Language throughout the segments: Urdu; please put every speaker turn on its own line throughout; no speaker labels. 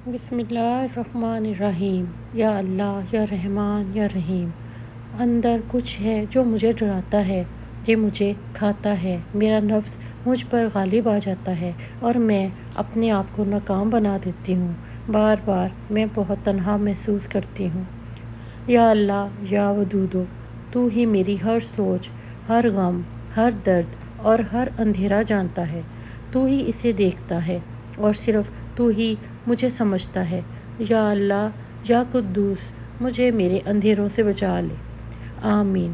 بسم اللہ الرحمن الرحیم۔ یا اللہ، یا رحمان، یا رحیم۔ اندر کچھ ہے جو مجھے ڈراتا ہے، یہ مجھے کھاتا ہے۔ میرا نفس مجھ پر غالب آ جاتا ہے اور میں اپنے آپ کو ناکام بنا دیتی ہوں۔ بار بار میں بہت تنہا محسوس کرتی ہوں۔ یا اللہ، یا ودودو، تو ہی میری ہر سوچ، ہر غم، ہر درد اور ہر اندھیرا جانتا ہے۔ تو ہی اسے دیکھتا ہے اور صرف تو ہی مجھے سمجھتا ہے۔ یا اللہ، یا قدوس، مجھے میرے اندھیروں سے بچا لے۔ آمین۔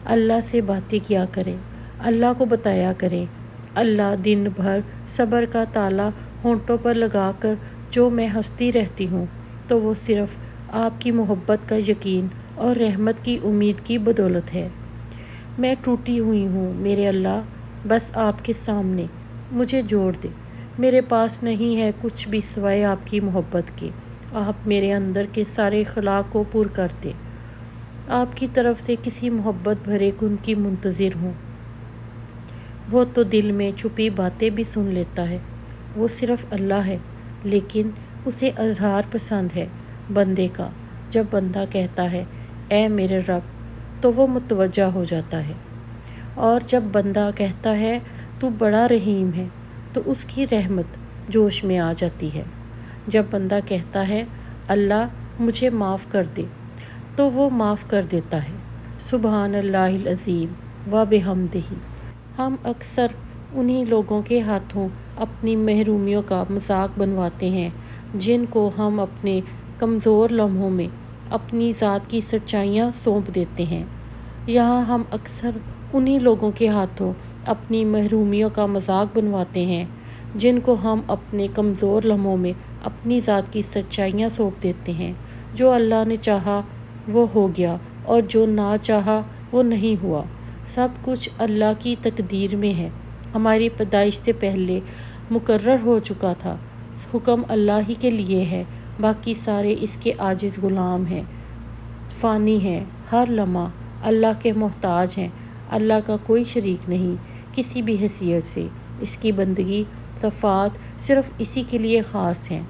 اللہ سے باتیں کیا کریں، اللہ کو بتایا کریں۔ اللہ دن بھر صبر کا تالا ہونٹوں پر لگا کر جو میں ہنستی رہتی ہوں، تو وہ صرف آپ کی محبت کا یقین اور رحمت کی امید کی بدولت ہے۔ میں ٹوٹی ہوئی ہوں میرے اللہ، بس آپ کے سامنے مجھے جوڑ دے۔ میرے پاس نہیں ہے کچھ بھی سوائے آپ کی محبت کے۔ آپ میرے اندر کے سارے خلا کو پر کر دیں۔ آپ کی طرف سے کسی محبت بھرے کن کی منتظر ہوں۔ وہ تو دل میں چھپی باتیں بھی سن لیتا ہے۔ وہ صرف اللہ ہے، لیکن اسے اظہار پسند ہے بندے کا۔ جب بندہ کہتا ہے اے میرے رب، تو وہ متوجہ ہو جاتا ہے، اور جب بندہ کہتا ہے تو بڑا رحیم ہے، تو اس کی رحمت جوش میں آ جاتی ہے۔ جب بندہ کہتا ہے اللہ مجھے معاف کر دے، تو وہ معاف کر دیتا ہے۔ سبحان اللہ العظیم و بحمدہ۔ ہم اکثر انہی لوگوں کے ہاتھوں اپنی محرومیوں کا مذاق بنواتے ہیں جن کو ہم اپنے کمزور لمحوں میں اپنی ذات کی سچائیاں سونپ دیتے ہیں۔ یہاں ہم اکثر انہی لوگوں کے ہاتھوں اپنی محرومیوں کا مذاق بنواتے ہیں جن کو ہم اپنے کمزور لمحوں میں اپنی ذات کی سچائیاں سونپ دیتے ہیں۔ جو اللہ نے چاہا وہ ہو گیا، اور جو نہ چاہا وہ نہیں ہوا۔ سب کچھ اللہ کی تقدیر میں ہے، ہماری پیدائش سے پہلے مقرر ہو چکا تھا۔ حکم اللہ ہی کے لیے ہے، باقی سارے اس کے عاجز غلام ہیں، فانی ہیں۔ ہر لمحہ اللہ کے محتاج ہیں۔ اللہ کا کوئی شریک نہیں کسی بھی حیثیت سے۔ اس کی بندگی، صفات صرف اسی کے لیے خاص ہیں۔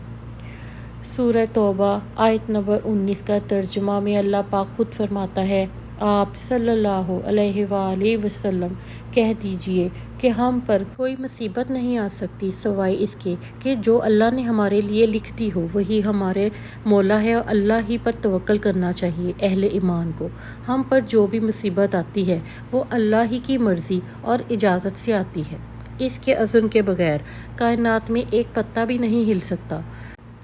سورہ توبہ آیت نمبر 19 کا ترجمہ میں اللہ پاک خود فرماتا ہے، آپ صلی اللہ علیہ وآلہ وسلم کہہ دیجئے کہ ہم پر کوئی مصیبت نہیں آ سکتی سوائے اس کے کہ جو اللہ نے ہمارے لیے لکھ دی ہو۔ وہی ہمارے مولا ہے اور اللہ ہی پر توکل کرنا چاہیے اہل ایمان کو۔ ہم پر جو بھی مصیبت آتی ہے وہ اللہ ہی کی مرضی اور اجازت سے آتی ہے۔ اس کے اذن کے بغیر کائنات میں ایک پتا بھی نہیں ہل سکتا۔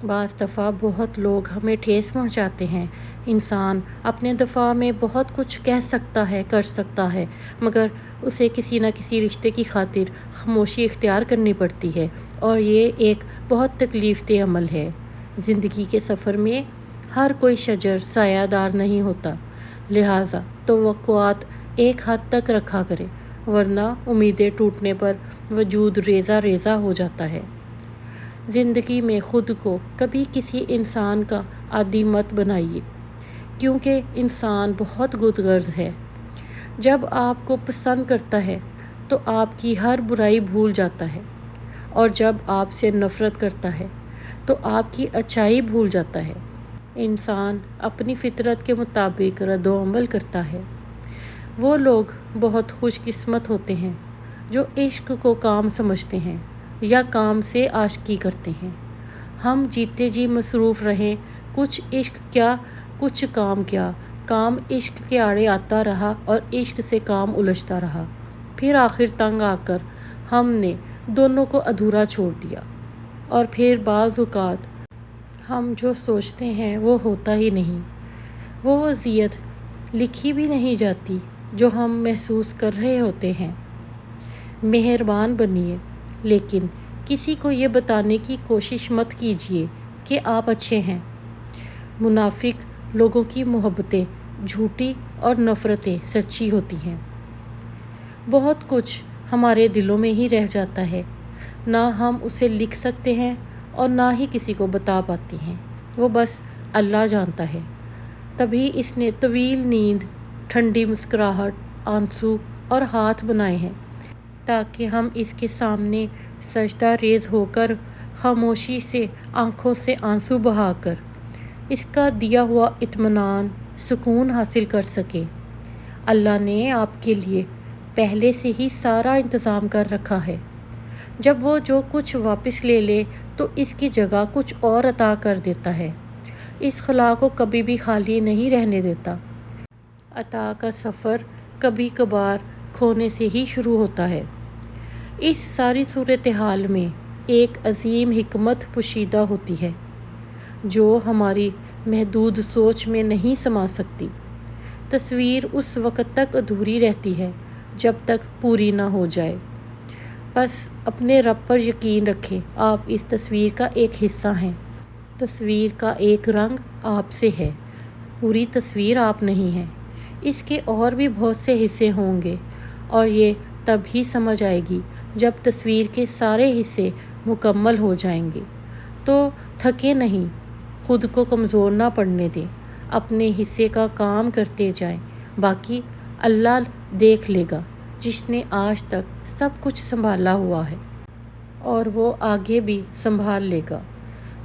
بعض دفعہ بہت لوگ ہمیں ٹھیس پہنچاتے ہیں۔ انسان اپنے دفاع میں بہت کچھ کہہ سکتا ہے، کر سکتا ہے، مگر اسے کسی نہ کسی رشتے کی خاطر خاموشی اختیار کرنی پڑتی ہے، اور یہ ایک بہت تکلیف دہ عمل ہے۔ زندگی کے سفر میں ہر کوئی شجر سایہ دار نہیں ہوتا، لہٰذا توقعات ایک حد تک رکھا کرے، ورنہ امیدیں ٹوٹنے پر وجود ریزہ ریزہ ہو جاتا ہے۔ زندگی میں خود کو کبھی کسی انسان کا عادی مت بنائیے، کیونکہ انسان بہت خودغرض ہے۔ جب آپ کو پسند کرتا ہے تو آپ کی ہر برائی بھول جاتا ہے، اور جب آپ سے نفرت کرتا ہے تو آپ کی اچھائی بھول جاتا ہے۔ انسان اپنی فطرت کے مطابق رد و عمل کرتا ہے۔ وہ لوگ بہت خوش قسمت ہوتے ہیں جو عشق کو کام سمجھتے ہیں یا کام سے عاشقی کرتے ہیں۔ ہم جیتے جی مصروف رہیں، کچھ عشق کیا، کچھ کام کیا۔ کام عشق کے آڑے آتا رہا اور عشق سے کام الجھتا رہا۔ پھر آخر تنگ آ کر ہم نے دونوں کو ادھورا چھوڑ دیا، اور پھر بعض اوقات ہم جو سوچتے ہیں وہ ہوتا ہی نہیں۔ وہ اذیت لکھی بھی نہیں جاتی جو ہم محسوس کر رہے ہوتے ہیں۔ مہربان بنیے، لیکن کسی کو یہ بتانے کی کوشش مت کیجیے کہ آپ اچھے ہیں۔ منافق لوگوں کی محبتیں جھوٹی اور نفرتیں سچی ہوتی ہیں۔ بہت کچھ ہمارے دلوں میں ہی رہ جاتا ہے، نہ ہم اسے لکھ سکتے ہیں اور نہ ہی کسی کو بتا پاتے ہیں، وہ بس اللہ جانتا ہے۔ تبھی اس نے طویل نیند، ٹھنڈی مسکراہٹ، آنسو اور ہاتھ بنائے ہیں، تاکہ ہم اس کے سامنے سجدہ ریز ہو کر خاموشی سے آنکھوں سے آنسو بہا کر اس کا دیا ہوا اطمینان سکون حاصل کر سکے۔ اللہ نے آپ کے لیے پہلے سے ہی سارا انتظام کر رکھا ہے۔ جب وہ جو کچھ واپس لے لے تو اس کی جگہ کچھ اور عطا کر دیتا ہے۔ اس خلا کو کبھی بھی خالی نہیں رہنے دیتا۔ عطا کا سفر کبھی کبھار کھونے سے ہی شروع ہوتا ہے۔ اس ساری صورتحال میں ایک عظیم حکمت پوشیدہ ہوتی ہے جو ہماری محدود سوچ میں نہیں سما سکتی۔ تصویر اس وقت تک ادھوری رہتی ہے جب تک پوری نہ ہو جائے۔ بس اپنے رب پر یقین رکھیں، آپ اس تصویر کا ایک حصہ ہیں۔ تصویر کا ایک رنگ آپ سے ہے، پوری تصویر آپ نہیں ہیں۔ اس کے اور بھی بہت سے حصے ہوں گے اور یہ تب ہی سمجھ آئے گی جب تصویر کے سارے حصے مکمل ہو جائیں گے۔ تو تھکے نہیں، خود کو کمزور نہ پڑنے دیں، اپنے حصے کا کام کرتے جائیں، باقی اللہ دیکھ لے گا جس نے آج تک سب کچھ سنبھالا ہوا ہے، اور وہ آگے بھی سنبھال لے گا،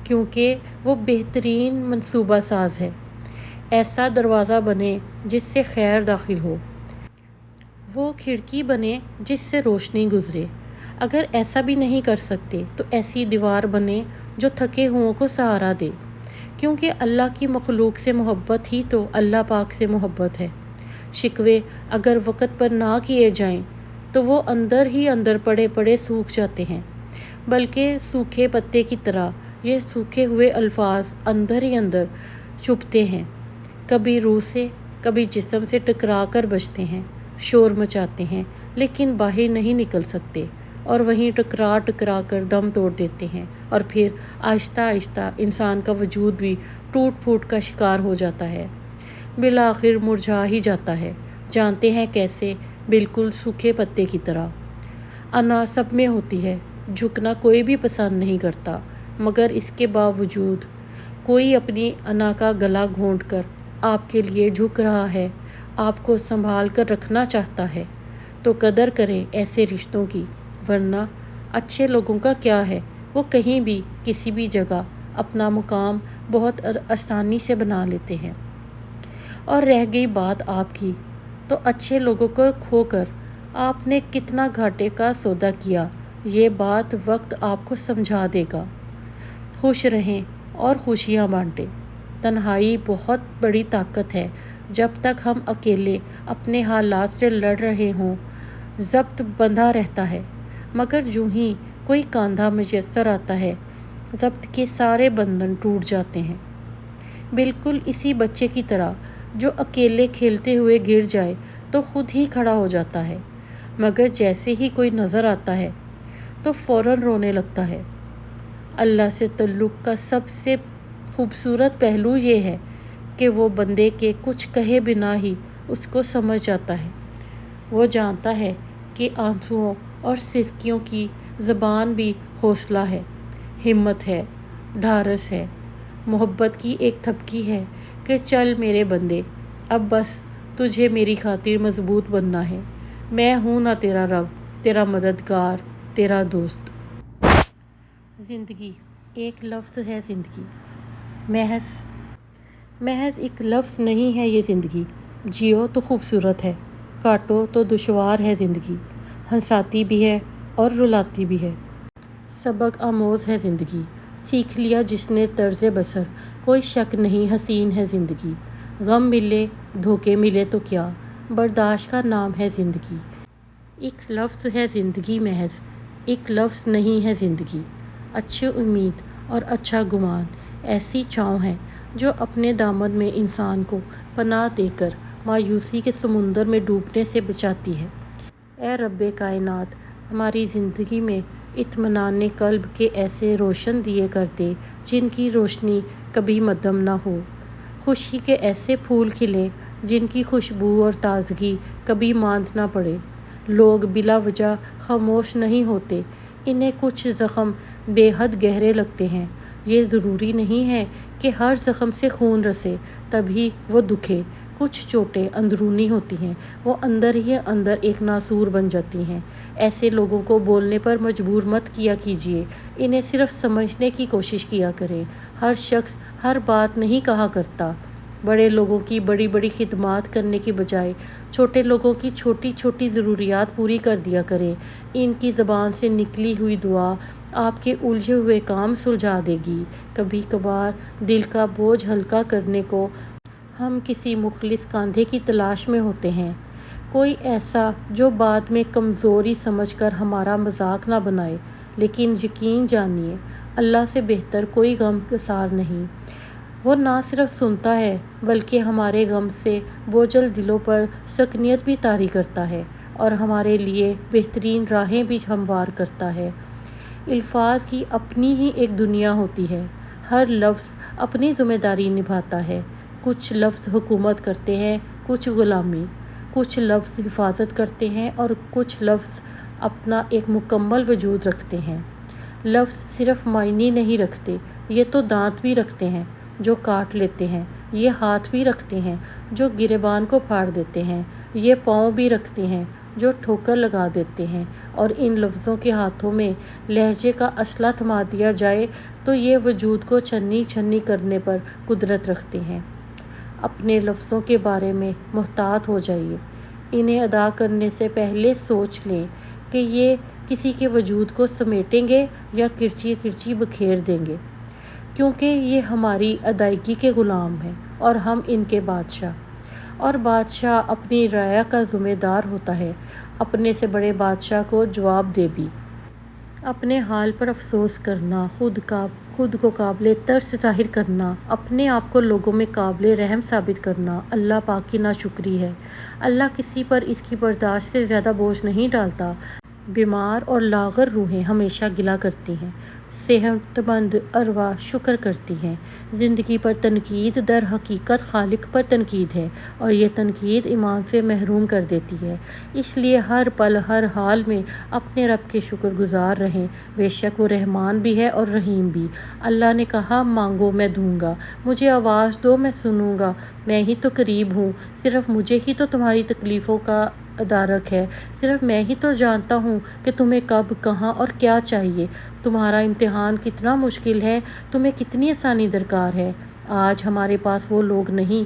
کیونکہ وہ بہترین منصوبہ ساز ہے۔ ایسا دروازہ بنے جس سے خیر داخل ہو، وہ کھڑکی بنے جس سے روشنی گزرے۔ اگر ایسا بھی نہیں کر سکتے تو ایسی دیوار بنے جو تھکے ہوئوں کو سہارا دے، کیونکہ اللہ کی مخلوق سے محبت ہی تو اللہ پاک سے محبت ہے۔ شکوے اگر وقت پر نہ کیے جائیں تو وہ اندر ہی اندر پڑے پڑے سوکھ جاتے ہیں، بلکہ سوکھے پتے کی طرح یہ سوکھے ہوئے الفاظ اندر ہی اندر چھپتے ہیں، کبھی روح سے کبھی جسم سے ٹکرا کر بجتے ہیں، شور مچاتے ہیں لیکن باہر نہیں نکل سکتے، اور وہیں ٹکرا ٹکرا کر دم توڑ دیتے ہیں، اور پھر آہستہ آہستہ انسان کا وجود بھی ٹوٹ پھوٹ کا شکار ہو جاتا ہے، بالآخر مرجھا ہی جاتا ہے۔ جانتے ہیں کیسے؟ بالکل سوکھے پتے کی طرح۔ انا سب میں ہوتی ہے، جھکنا کوئی بھی پسند نہیں کرتا، مگر اس کے باوجود کوئی اپنی انا کا گلا گھونٹ کر آپ کے لیے جھک رہا ہے، آپ کو سنبھال کر رکھنا چاہتا ہے، تو قدر کریں ایسے رشتوں کی، ورنہ اچھے لوگوں کا کیا ہے، وہ کہیں بھی کسی بھی جگہ اپنا مقام بہت آسانی سے بنا لیتے ہیں۔ اور رہ گئی بات آپ کی، تو اچھے لوگوں کو کھو کر آپ نے کتنا گھاٹے کا سودا کیا، یہ بات وقت آپ کو سمجھا دے گا۔ خوش رہیں اور خوشیاں بانٹیں۔ تنہائی بہت بڑی طاقت ہے۔ جب تک ہم اکیلے اپنے حالات سے لڑ رہے ہوں، ضبط بندھا رہتا ہے، مگر جوں ہی کوئی کاندھا میسر آتا ہے، ضبط کے سارے بندھن ٹوٹ جاتے ہیں۔ بالکل اسی بچے کی طرح جو اکیلے کھیلتے ہوئے گر جائے تو خود ہی کھڑا ہو جاتا ہے، مگر جیسے ہی کوئی نظر آتا ہے تو فوراً رونے لگتا ہے۔ اللہ سے تعلق کا سب سے خوبصورت پہلو یہ ہے کہ وہ بندے کے کچھ کہے بنا ہی اس کو سمجھ جاتا ہے۔ وہ جانتا ہے کہ آنسوؤں اور سسکیوں کی زبان بھی حوصلہ ہے، ہمت ہے، ڈھارس ہے، محبت کی ایک تھپکی ہے کہ چل میرے بندے، اب بس تجھے میری خاطر مضبوط بننا ہے، میں ہوں نا تیرا رب، تیرا مددگار، تیرا دوست۔ زندگی ایک لفظ ہے، زندگی محض ایک لفظ نہیں ہے۔ یہ زندگی جیو تو خوبصورت ہے، کاٹو تو دشوار ہے۔ زندگی ہنساتی بھی ہے اور رلاتی بھی ہے، سبق آموز ہے۔ زندگی سیکھ لیا جس نے طرز بسر، کوئی شک نہیں حسین ہے زندگی۔ غم ملے دھوکے ملے تو کیا، برداشت کا نام ہے زندگی۔ ایک لفظ ہے زندگی، محض ایک لفظ نہیں ہے زندگی۔ اچھی امید اور اچھا گمان ایسی چھاؤں ہے جو اپنے دامن میں انسان کو پناہ دے کر مایوسی کے سمندر میں ڈوبنے سے بچاتی ہے۔ اے رب کائنات، ہماری زندگی میں اطمینان قلب کے ایسے روشن دیے کر دے جن کی روشنی کبھی مدھم نہ ہو، خوشی کے ایسے پھول کھلیں جن کی خوشبو اور تازگی کبھی ماند نہ پڑے۔ لوگ بلا وجہ خاموش نہیں ہوتے، انہیں کچھ زخم بے حد گہرے لگتے ہیں۔ یہ ضروری نہیں ہے کہ ہر زخم سے خون رسے تبھی وہ دکھے۔ کچھ چوٹیں اندرونی ہوتی ہیں، وہ اندر ہی اندر ایک ناسور بن جاتی ہیں۔ ایسے لوگوں کو بولنے پر مجبور مت کیا کیجیے، انہیں صرف سمجھنے کی کوشش کیا کریں۔ ہر شخص ہر بات نہیں کہا کرتا۔ بڑے لوگوں کی بڑی بڑی خدمات کرنے کی بجائے چھوٹے لوگوں کی چھوٹی چھوٹی ضروریات پوری کر دیا کریں۔ ان کی زبان سے نکلی ہوئی دعا آپ کے الجھے ہوئے کام سلجھا دے گی۔ کبھی کبھار دل کا بوجھ ہلکا کرنے کو ہم کسی مخلص کاندھے کی تلاش میں ہوتے ہیں، کوئی ایسا جو بعد میں کمزوری سمجھ کر ہمارا مذاق نہ بنائے۔ لیکن یقین جانیے، اللہ سے بہتر کوئی غم گسار نہیں۔ وہ نہ صرف سنتا ہے بلکہ ہمارے غم سے بوجھل دلوں پر سکنیت بھی طاری کرتا ہے اور ہمارے لیے بہترین راہیں بھی ہموار کرتا ہے۔ الفاظ کی اپنی ہی ایک دنیا ہوتی ہے، ہر لفظ اپنی ذمہ داری نبھاتا ہے۔ کچھ لفظ حکومت کرتے ہیں، کچھ غلامی، کچھ لفظ حفاظت کرتے ہیں اور کچھ لفظ اپنا ایک مکمل وجود رکھتے ہیں۔ لفظ صرف معنی نہیں رکھتے، یہ تو دانت بھی رکھتے ہیں جو کاٹ لیتے ہیں، یہ ہاتھ بھی رکھتے ہیں جو گریبان کو پھاڑ دیتے ہیں، یہ پاؤں بھی رکھتے ہیں جو ٹھوکر لگا دیتے ہیں، اور ان لفظوں کے ہاتھوں میں لہجے کا اسلحہ تھما دیا جائے تو یہ وجود کو چھنی چھنی کرنے پر قدرت رکھتے ہیں۔ اپنے لفظوں کے بارے میں محتاط ہو جائیے، انہیں ادا کرنے سے پہلے سوچ لیں کہ یہ کسی کے وجود کو سمیٹیں گے یا کرچی کرچی بکھیر دیں گے، کیونکہ یہ ہماری ادائیگی کے غلام ہیں اور ہم ان کے بادشاہ۔ اور بادشاہ اپنی رعایا کا ذمہ دار ہوتا ہے، اپنے سے بڑے بادشاہ کو جواب دے بھی۔ اپنے حال پر افسوس کرنا، خود کو قابل ترس ظاہر کرنا، اپنے آپ کو لوگوں میں قابل رحم ثابت کرنا اللہ پاک کی ناشکری ہے۔ اللہ کسی پر اس کی برداشت سے زیادہ بوجھ نہیں ڈالتا۔ بیمار اور لاغر روحیں ہمیشہ گلہ کرتی ہیں، صحت مند ارواح شکر کرتی ہیں۔ زندگی پر تنقید در حقیقت خالق پر تنقید ہے، اور یہ تنقید ایمان سے محروم کر دیتی ہے۔ اس لیے ہر پل ہر حال میں اپنے رب کے شکر گزار رہیں، بے شک وہ رحمان بھی ہے اور رحیم بھی۔ اللہ نے کہا، مانگو میں دوں گا، مجھے آواز دو میں سنوں گا، میں ہی تو قریب ہوں، صرف مجھے ہی تو تمہاری تکلیفوں کا ادراک ہے، صرف میں ہی تو جانتا ہوں کہ تمہیں کب کہاں اور کیا چاہیے، تمہارا امتحان کتنا مشکل ہے، تمہیں کتنی آسانی درکار ہے۔ آج ہمارے پاس وہ لوگ نہیں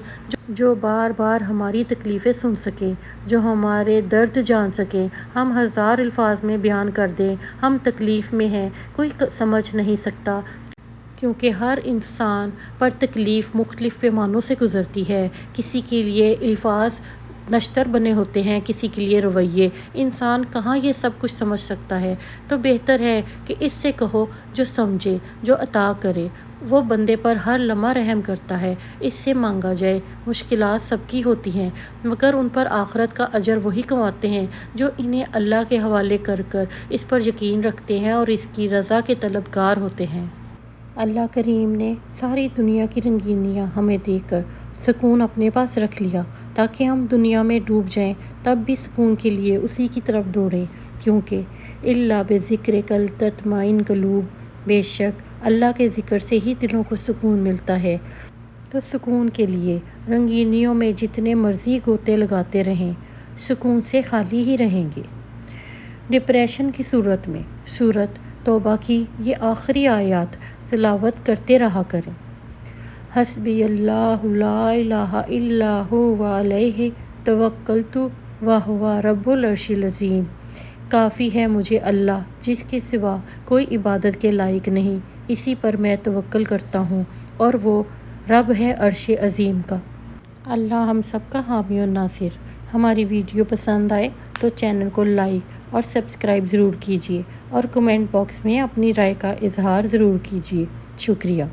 جو بار بار ہماری تکلیفیں سن سکیں، جو ہمارے درد جان سکیں۔ ہم ہزار الفاظ میں بیان کر دیں ہم تکلیف میں ہیں، کوئی سمجھ نہیں سکتا، کیونکہ ہر انسان پر تکلیف مختلف پیمانوں سے گزرتی ہے۔ کسی کے لیے الفاظ نشتر بنے ہوتے ہیں، کسی کے لیے رویے۔ انسان کہاں یہ سب کچھ سمجھ سکتا ہے؟ تو بہتر ہے کہ اس سے کہو جو سمجھے، جو عطا کرے۔ وہ بندے پر ہر لمحہ رحم کرتا ہے، اس سے مانگا جائے۔ مشکلات سب کی ہوتی ہیں، مگر ان پر آخرت کا اجر وہی کماتے ہیں جو انہیں اللہ کے حوالے کر کر اس پر یقین رکھتے ہیں اور اس کی رضا کے طلبگار ہوتے ہیں۔ اللہ کریم نے ساری دنیا کی رنگینیاں ہمیں دے کر سکون اپنے پاس رکھ لیا تاکہ ہم دنیا میں ڈوب جائیں تب بھی سکون کے لیے اسی کی طرف دوڑیں، کیونکہ الا بذکرک تطمئن قلوب، بے شک اللہ کے ذکر سے ہی دلوں کو سکون ملتا ہے۔ تو سکون کے لیے رنگینیوں میں جتنے مرضی گوتے لگاتے رہیں، سکون سے خالی ہی رہیں گے۔ ڈپریشن کی صورت میں سورۃ توبہ کی یہ آخری آیات تلاوت کرتے رہا کریں۔ حسبی اللہ لا الہ الا هو علیہ توکلت وہو رب العرش العظیم۔ کافی ہے مجھے اللہ، جس کے سوا کوئی عبادت کے لائق نہیں، اسی پر میں توکل کرتا ہوں، اور وہ رب ہے عرش عظیم کا۔ اللہ ہم سب کا حامی و ناصر۔ ہماری ویڈیو پسند آئے تو چینل کو لائک اور سبسکرائب ضرور کیجیے، اور کمنٹ باکس میں اپنی رائے کا اظہار ضرور کیجیے۔ شکریہ۔